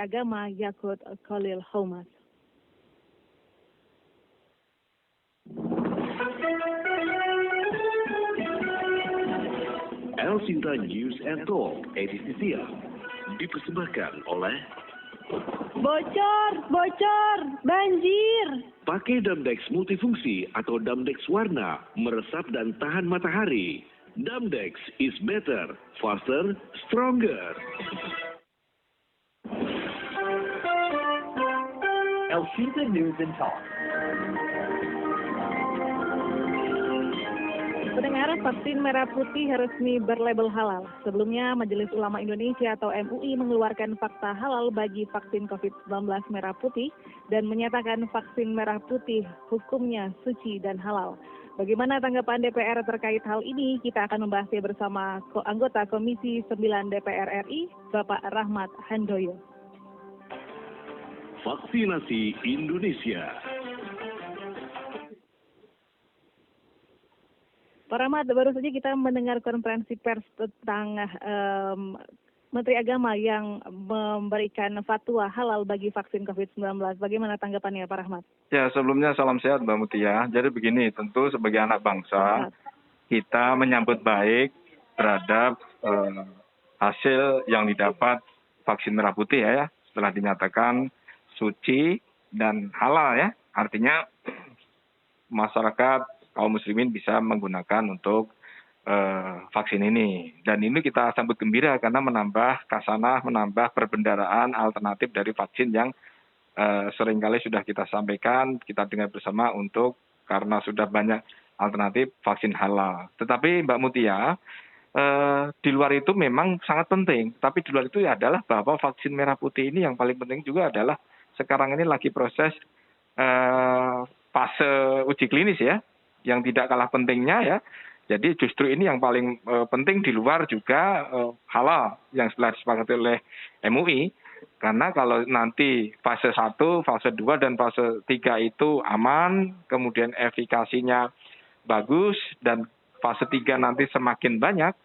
Agama Yakut Khalil Homas. El Sinta News and Talk edisi siang dipersembahkan oleh Bocor, banjir. pakai Damdex multifungsi atau Damdex warna, meresap dan tahan matahari. Damdex is better, faster, stronger. El Sinta News and Talk. Pendengar, vaksin merah putih resmi berlabel halal. Sebelumnya, Majelis Ulama Indonesia atau MUI mengeluarkan fakta halal bagi vaksin COVID-19 merah putih dan menyatakan vaksin merah putih hukumnya suci dan halal. Bagaimana tanggapan DPR terkait hal ini? Kita akan membahasnya bersama anggota Komisi 9 DPR RI, Bapak Rahmat Handoyo. Vaksinasi Indonesia. Pak Rahmat, baru saja kita mendengar konferensi pers tentang Menteri Agama yang memberikan fatwa halal bagi vaksin COVID-19. Bagaimana tanggapannya, Pak Rahmat? Ya, sebelumnya salam sehat Mbak Mutia. Jadi begini, tentu sebagai anak bangsa, kita menyambut baik terhadap hasil yang didapat vaksin merah putih ya, setelah dinyatakan suci dan halal ya. Artinya masyarakat kaum muslimin bisa menggunakan untuk vaksin ini. Dan ini kita sambut gembira karena menambah kasanah, menambah perbendaharaan alternatif dari vaksin yang seringkali sudah kita sampaikan, kita dengar bersama untuk karena sudah banyak alternatif vaksin halal. Tetapi Mbak Mutia, di luar itu memang sangat penting. Tapi di luar itu adalah bahwa vaksin merah putih ini yang paling penting juga adalah sekarang ini lagi proses fase uji klinis ya, yang tidak kalah pentingnya ya. Jadi justru ini yang paling penting di luar juga halal yang setelah disepakati oleh MUI. Karena kalau nanti fase 1, fase 2, dan fase 3 itu aman, kemudian efikasinya bagus, dan fase 3 nanti semakin banyak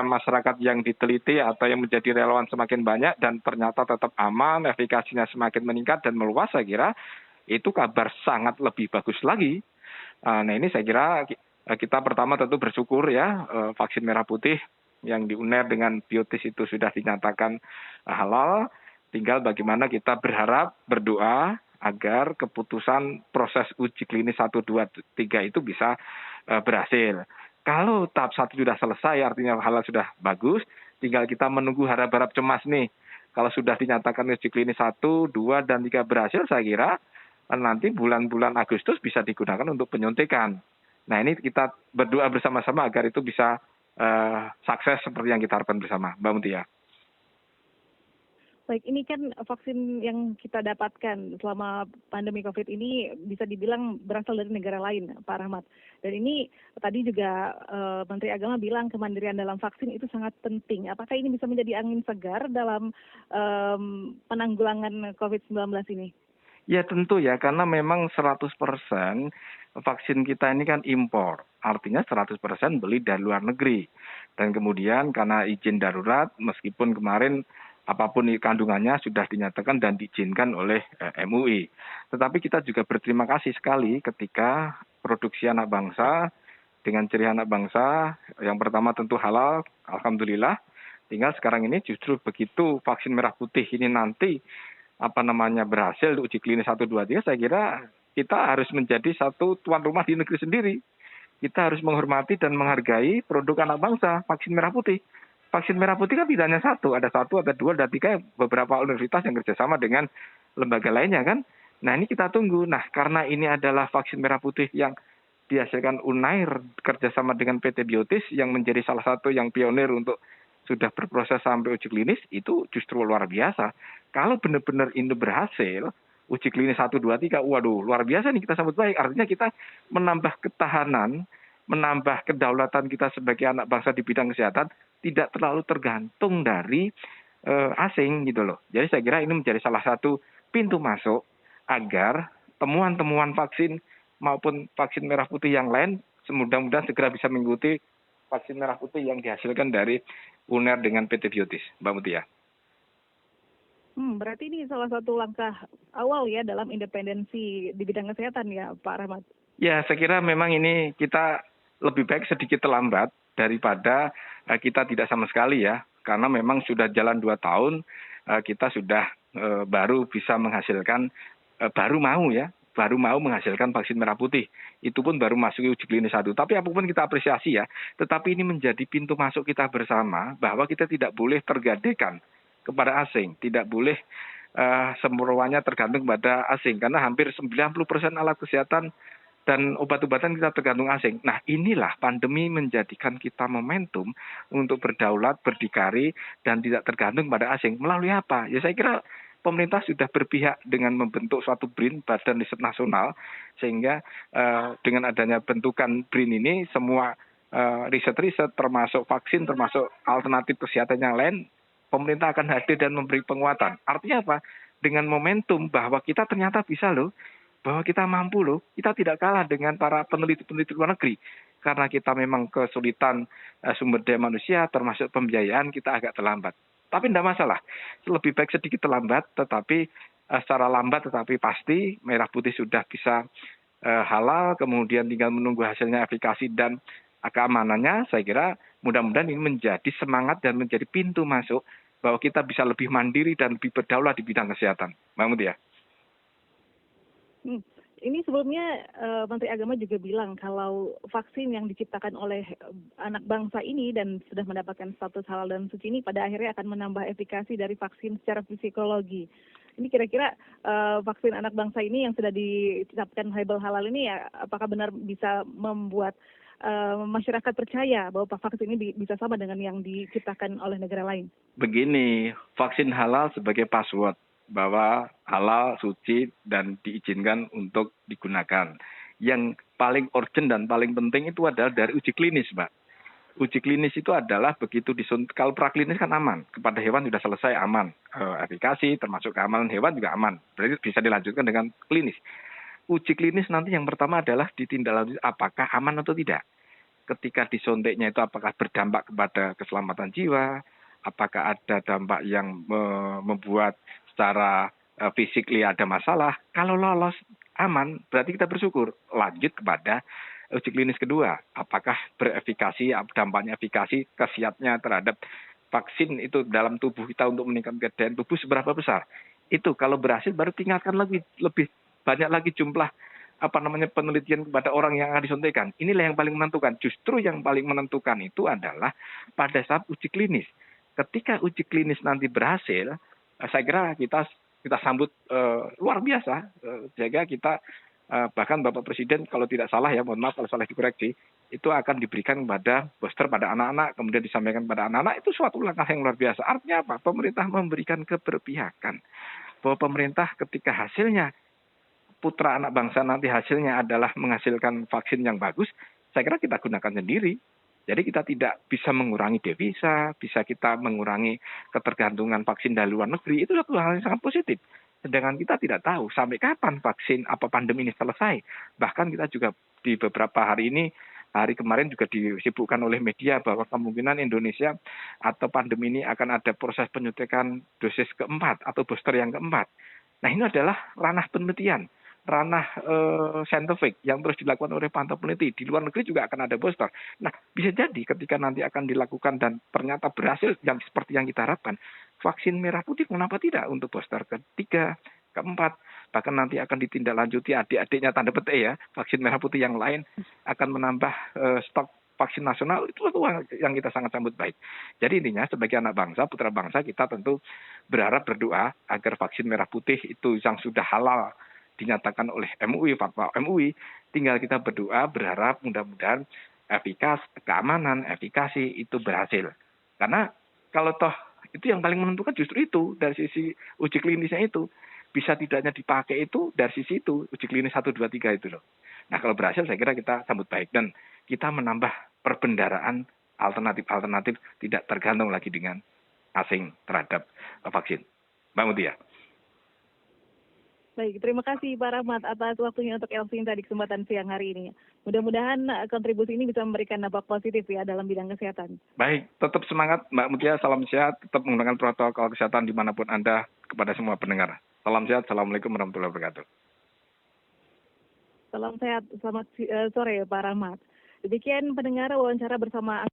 masyarakat yang diteliti atau yang menjadi relawan semakin banyak dan ternyata tetap aman, efikasinya semakin meningkat dan meluas, saya kira itu kabar sangat lebih bagus lagi. Nah ini saya kira kita pertama tentu bersyukur ya, vaksin merah putih yang di UNER dengan Biotis itu sudah dinyatakan halal. Tinggal bagaimana kita berharap, berdoa agar keputusan proses uji klinis 1, 2, 3 itu bisa berhasil. Kalau tahap 1 sudah selesai, artinya halal sudah bagus, tinggal kita menunggu harap-harap cemas nih. Kalau sudah dinyatakan uji klinis 1, 2, dan 3 berhasil, saya kira nanti bulan-bulan Agustus bisa digunakan untuk penyuntikan. Nah ini kita berdoa bersama-sama agar itu bisa sukses seperti yang kita harapkan bersama, Mbak Mutia. Baik, ini kan vaksin yang kita dapatkan selama pandemi COVID ini bisa dibilang berasal dari negara lain, Pak Rahmat. Dan ini tadi juga Menteri Agama bilang kemandirian dalam vaksin itu sangat penting. Apakah ini bisa menjadi angin segar dalam penanggulangan COVID-19 ini? Ya tentu ya, karena memang 100% vaksin kita ini kan impor. Artinya 100% beli dari luar negeri. Dan kemudian karena izin darurat, meskipun kemarin apapun kandungannya sudah dinyatakan dan diizinkan oleh MUI. Tetapi kita juga berterima kasih sekali ketika produksi anak bangsa, dengan ciri anak bangsa, yang pertama tentu halal, alhamdulillah. Tinggal sekarang ini justru begitu vaksin merah putih ini nanti berhasil uji klinis 1, 2, 3, saya kira kita harus menjadi satu tuan rumah di negeri sendiri. Kita harus menghormati dan menghargai produk anak bangsa, vaksin merah putih. Vaksin merah putih kan tidak hanya satu, ada 1, ada 2, ada 3, beberapa universitas yang kerjasama dengan lembaga lainnya kan. Nah ini kita tunggu. Nah karena ini adalah vaksin merah putih yang dihasilkan UNAIR kerjasama dengan PT Biotis yang menjadi salah satu yang pionir untuk sudah berproses sampai uji klinis, itu justru luar biasa. Kalau benar-benar ini berhasil, uji klinis 1, 2, 3, waduh luar biasa nih, kita sambut baik. Artinya kita menambah ketahanan, menambah kedaulatan kita sebagai anak bangsa di bidang kesehatan, tidak terlalu tergantung dari asing gitu loh. Jadi saya kira ini menjadi salah satu pintu masuk agar temuan-temuan vaksin maupun vaksin merah putih yang lain mudah-mudahan segera bisa mengikuti vaksin merah putih yang dihasilkan dari UNER dengan PT Biotis, Mbak Mutia. Berarti ini salah satu langkah awal ya dalam independensi di bidang kesehatan ya, Pak Rahmat. Ya, saya kira memang ini kita lebih baik sedikit terlambat daripada kita tidak sama sekali ya. Karena memang sudah jalan 2 tahun, kita sudah baru bisa menghasilkan, baru mau menghasilkan vaksin merah putih. Itu pun baru masuk uji klinis 1. Tapi apapun kita apresiasi ya, tetapi ini menjadi pintu masuk kita bersama bahwa kita tidak boleh tergadaikan kepada asing, tidak boleh semuanya tergantung pada asing. Karena hampir 90% alat kesehatan dan obat-obatan kita tergantung asing. Nah, inilah pandemi menjadikan kita momentum untuk berdaulat, berdikari, dan tidak tergantung pada asing. Melalui apa? Ya saya kira pemerintah sudah berpihak dengan membentuk suatu BRIN, Badan Riset Nasional, sehingga dengan adanya bentukan BRIN ini, semua riset-riset, termasuk vaksin, termasuk alternatif kesehatan yang lain, pemerintah akan hadir dan memberi penguatan. Artinya apa? Dengan momentum bahwa kita ternyata bisa loh, bahwa kita mampu loh, kita tidak kalah dengan para peneliti-peneliti luar negeri. Karena kita memang kesulitan sumber daya manusia, termasuk pembiayaan, kita agak terlambat. Tapi tidak masalah, lebih baik sedikit terlambat, tetapi secara lambat tetapi pasti merah putih sudah bisa halal, kemudian tinggal menunggu hasilnya efikasi dan keamanannya. Saya kira mudah-mudahan ini menjadi semangat dan menjadi pintu masuk bahwa kita bisa lebih mandiri dan lebih berdaulat di bidang kesehatan. Mbak Mutia. Ini sebelumnya Menteri Agama juga bilang kalau vaksin yang diciptakan oleh anak bangsa ini dan sudah mendapatkan status halal dan suci ini pada akhirnya akan menambah efikasi dari vaksin secara psikologi. Ini kira-kira vaksin anak bangsa ini yang sudah dicapkan label halal ini ya, apakah benar bisa membuat masyarakat percaya bahwa vaksin ini bisa sama dengan yang diciptakan oleh negara lain? Begini, vaksin halal sebagai password bahwa halal, suci, dan diizinkan untuk digunakan. Yang paling urgent dan paling penting itu adalah dari uji klinis, Mbak. Uji klinis itu adalah begitu disuntik, kalau praklinis kan aman, kepada hewan sudah selesai aman, efikasi termasuk keamanan hewan juga aman, berarti bisa dilanjutkan dengan klinis. Uji klinis nanti yang pertama adalah ditindaklanjuti apakah aman atau tidak. Ketika disuntiknya itu apakah berdampak kepada keselamatan jiwa, apakah ada dampak yang membuat secara fisik ada masalah. Kalau lolos aman, berarti kita bersyukur. Lanjut kepada uji klinis kedua, apakah berefikasi, dampaknya efikasi, khasiatnya terhadap vaksin itu dalam tubuh kita untuk meningkatkan daya tubuh seberapa besar. Itu kalau berhasil baru tingkatkan lebih banyak lagi jumlah penelitian kepada orang yang akan disuntikan. Inilah yang paling menentukan. Justru yang paling menentukan itu adalah pada saat uji klinis. Ketika uji klinis nanti berhasil, saya kira kita sambut luar biasa. Jaga kita bahkan Bapak Presiden kalau tidak salah ya, mohon maaf kalau salah dikoreksi, itu akan diberikan kepada booster pada anak-anak, kemudian disampaikan pada anak-anak, itu suatu langkah yang luar biasa. Artinya apa? Pemerintah memberikan keberpihakan. Bahwa pemerintah ketika hasilnya putra anak bangsa nanti hasilnya adalah menghasilkan vaksin yang bagus, saya kira kita gunakan sendiri. Jadi kita tidak bisa mengurangi devisa, bisa kita mengurangi ketergantungan vaksin dari luar negeri, itu satu hal yang sangat positif. Sedangkan kita tidak tahu sampai kapan vaksin apa pandemi ini selesai. Bahkan kita juga di beberapa hari kemarin juga disibukkan oleh media bahwa kemungkinan Indonesia atau pandemi ini akan ada proses penyuntikan dosis keempat atau booster yang keempat. Nah ini adalah ranah penelitian, ranah saintifik yang terus dilakukan oleh para peneliti. Di luar negeri juga akan ada booster. Nah, bisa jadi ketika nanti akan dilakukan dan ternyata berhasil yang seperti yang kita harapkan, vaksin merah putih kenapa tidak untuk booster ketiga, keempat, bahkan nanti akan ditindaklanjuti adik-adiknya tanda petik ya, vaksin merah putih yang lain akan menambah stok vaksin nasional, itu yang kita sangat sambut baik. Jadi intinya sebagai anak bangsa, putra bangsa, kita tentu berharap berdoa agar vaksin merah putih itu yang sudah halal dinyatakan oleh MUI, fatwa MUI, tinggal kita berdoa, berharap mudah-mudahan keamanan, efikasi itu berhasil. Karena kalau toh itu yang paling menentukan justru itu, dari sisi uji klinisnya itu, bisa tidaknya dipakai itu dari sisi itu, uji klinis 1, 2, 3 itu loh. Nah kalau berhasil saya kira kita sambut baik dan kita menambah perbendaraan alternatif tidak tergantung lagi dengan asing terhadap vaksin. Mbak Mutia. Baik, terima kasih Pak Rahmat atas waktunya untuk Elsinta di kesempatan siang hari ini. Mudah-mudahan kontribusi ini bisa memberikan dampak positif ya dalam bidang kesehatan. Baik, tetap semangat Mbak Mutia, salam sehat, tetap menggunakan protokol kesehatan dimanapun Anda kepada semua pendengar. Salam sehat, Assalamualaikum warahmatullahi wabarakatuh. Salam sehat, selamat sore Pak Rahmat. Demikian pendengar wawancara bersama